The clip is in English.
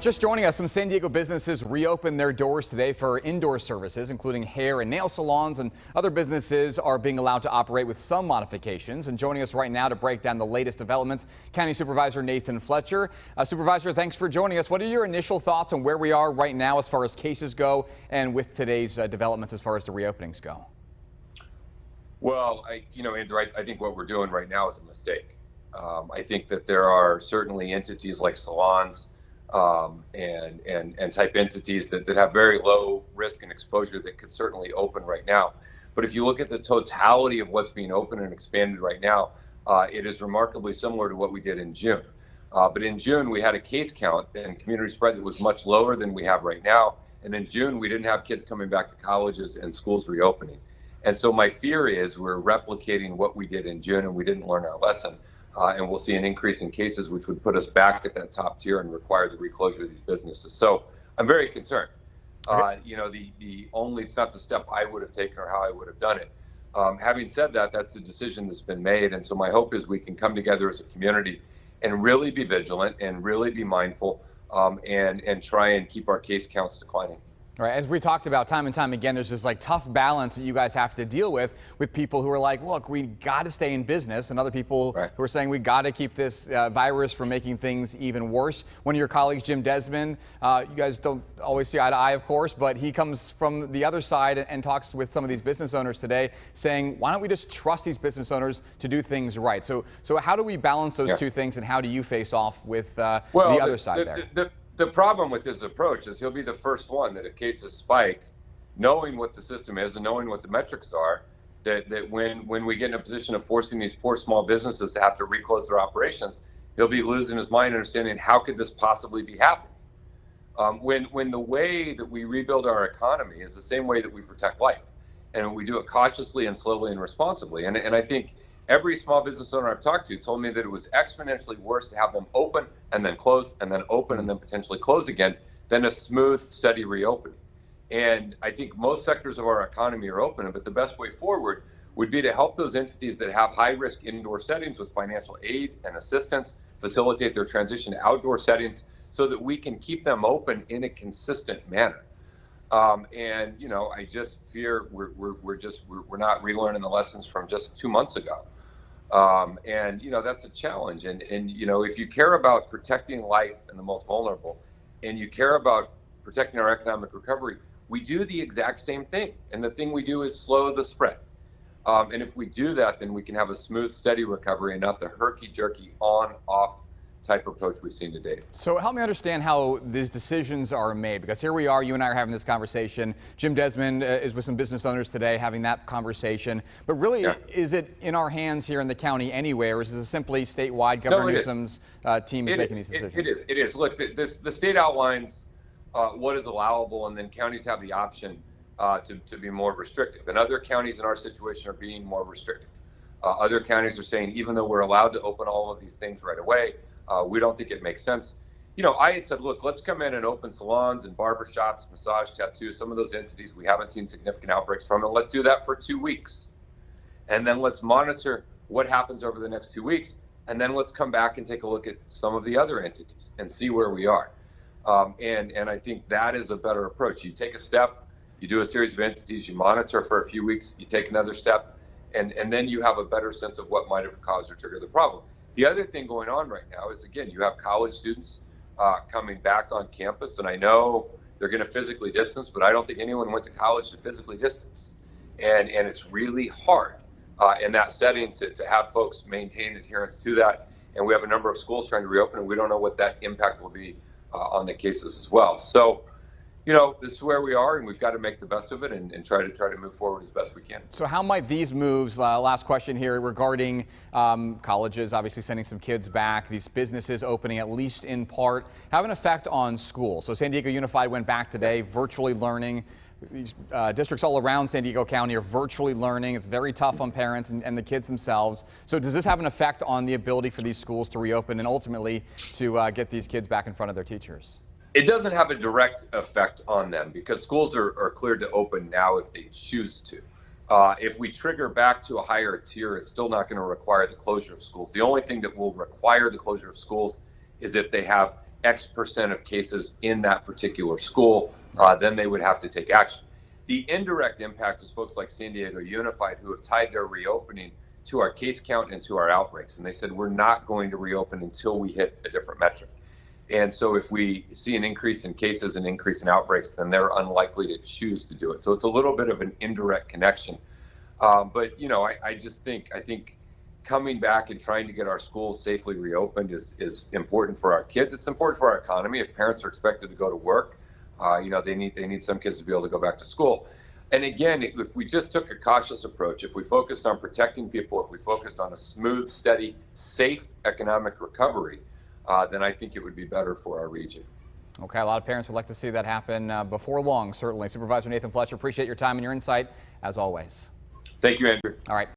Just joining us, some San Diego businesses reopened their doors today for indoor services, including hair and nail salons, and other businesses are being allowed to operate with some modifications. And joining us right now to break down the latest developments, County Supervisor Nathan Fletcher. Supervisor, thanks for joining us. What are your initial thoughts on where we are right now as far as cases go and with today's developments as far as the reopenings go? Well, Andrew, I think what we're doing right now is a mistake. I think that there are certainly entities like salons and type entities that have very low risk and exposure that could certainly open right now. But if you look at the totality of what's being opened and expanded right now, it is remarkably similar to what we did in June. But in June, we had a case count and community spread that was much lower than we have right now. And in June, we didn't have kids coming back to colleges and schools reopening. And so my fear is we're replicating what we did in June and we didn't learn our lesson. And we'll see an increase in cases, which would put us back at that top tier and require the reclosure of these businesses. So I'm very concerned. It's not the step I would have taken or how I would have done it. Having said that, that's a decision that's been made. And so my hope is we can come together as a community and really be vigilant and really be mindful and try and keep our case counts declining. All right, as we talked about time and time again, there's this tough balance that you guys have to deal with people who are like, look, we got to stay in business, and other people who are saying we got to keep this virus from making things even worse. One of your colleagues, Jim Desmond, you guys don't always see eye to eye, of course, but he comes from the other side and talks with some of these business owners today saying, why don't we just trust these business owners to do things right? So how do we balance those two things, and how do you face off with the other side there? The problem with this approach is he'll be the first one that if cases spike, knowing what the system is and knowing what the metrics are, that when we get in a position of forcing these poor small businesses to have to reclose their operations, he'll be losing his mind understanding how could this possibly be happening. When the way that we rebuild our economy is the same way that we protect life, and we do it cautiously and slowly and responsibly. And I think every small business owner I've talked to told me that it was exponentially worse to have them open and then close and then open and then potentially close again than a smooth, steady reopening. And I think most sectors of our economy are open, but the best way forward would be to help those entities that have high-risk indoor settings with financial aid and assistance, facilitate their transition to outdoor settings so that we can keep them open in a consistent manner. I just fear we're not relearning the lessons from just 2 months ago. That's a challenge. And if you care about protecting life and the most vulnerable, and you care about protecting our economic recovery, we do the exact same thing. And the thing we do is slow the spread. And if we do that, then we can have a smooth, steady recovery and not the herky-jerky on-off type approach we've seen to date. So help me understand how these decisions are made, because here we are, you and I are having this conversation. Jim Desmond is with some business owners today having that conversation. But really, is it in our hands here in the county anyway, or is this simply statewide? Governor Newsom's team is making these decisions? It is. Look, the state outlines what is allowable, and then counties have the option to be more restrictive. And other counties in our situation are being more restrictive. Other counties are saying, even though we're allowed to open all of these things right away, we don't think it makes sense. I had said, look, let's come in and open salons and barbershops, massage, tattoos, some of those entities we haven't seen significant outbreaks from, and let's do that for 2 weeks. And then let's monitor what happens over the next 2 weeks. And then let's come back and take a look at some of the other entities and see where we are. And I think that is a better approach. You take a step, you do a series of entities, you monitor for a few weeks, you take another step, and then you have a better sense of what might have caused or triggered the problem. The other thing going on right now is, again, you have college students coming back on campus, and I know they're going to physically distance, but I don't think anyone went to college to physically distance. And it's really hard in that setting to have folks maintain adherence to that. And we have a number of schools trying to reopen, and we don't know what that impact will be on the cases as well. So, this is where we are, and we've got to make the best of it and try to move forward as best we can. So how might these moves, last question here regarding colleges, obviously sending some kids back, these businesses opening at least in part, have an effect on schools? So San Diego Unified went back today, virtually learning. These districts all around San Diego County are virtually learning. It's very tough on parents and the kids themselves. So does this have an effect on the ability for these schools to reopen and ultimately to get these kids back in front of their teachers? It doesn't have a direct effect on them because schools are cleared to open now if they choose to. If we trigger back to a higher tier, it's still not going to require the closure of schools. The only thing that will require the closure of schools is if they have X% of cases in that particular school, then they would have to take action. The indirect impact is folks like San Diego Unified who have tied their reopening to our case count and to our outbreaks. And they said, we're not going to reopen until we hit a different metric. And so if we see an increase in cases and increase in outbreaks, then they're unlikely to choose to do it. So it's a little bit of an indirect connection. But, I think coming back and trying to get our schools safely reopened is important for our kids. It's important for our economy. If parents are expected to go to work, they need some kids to be able to go back to school. And again, if we just took a cautious approach, if we focused on protecting people, if we focused on a smooth, steady, safe economic recovery, then I think it would be better for our region. Okay, a lot of parents would like to see that happen before long, certainly. Supervisor Nathan Fletcher, appreciate your time and your insight, as always. Thank you, Andrew. All right.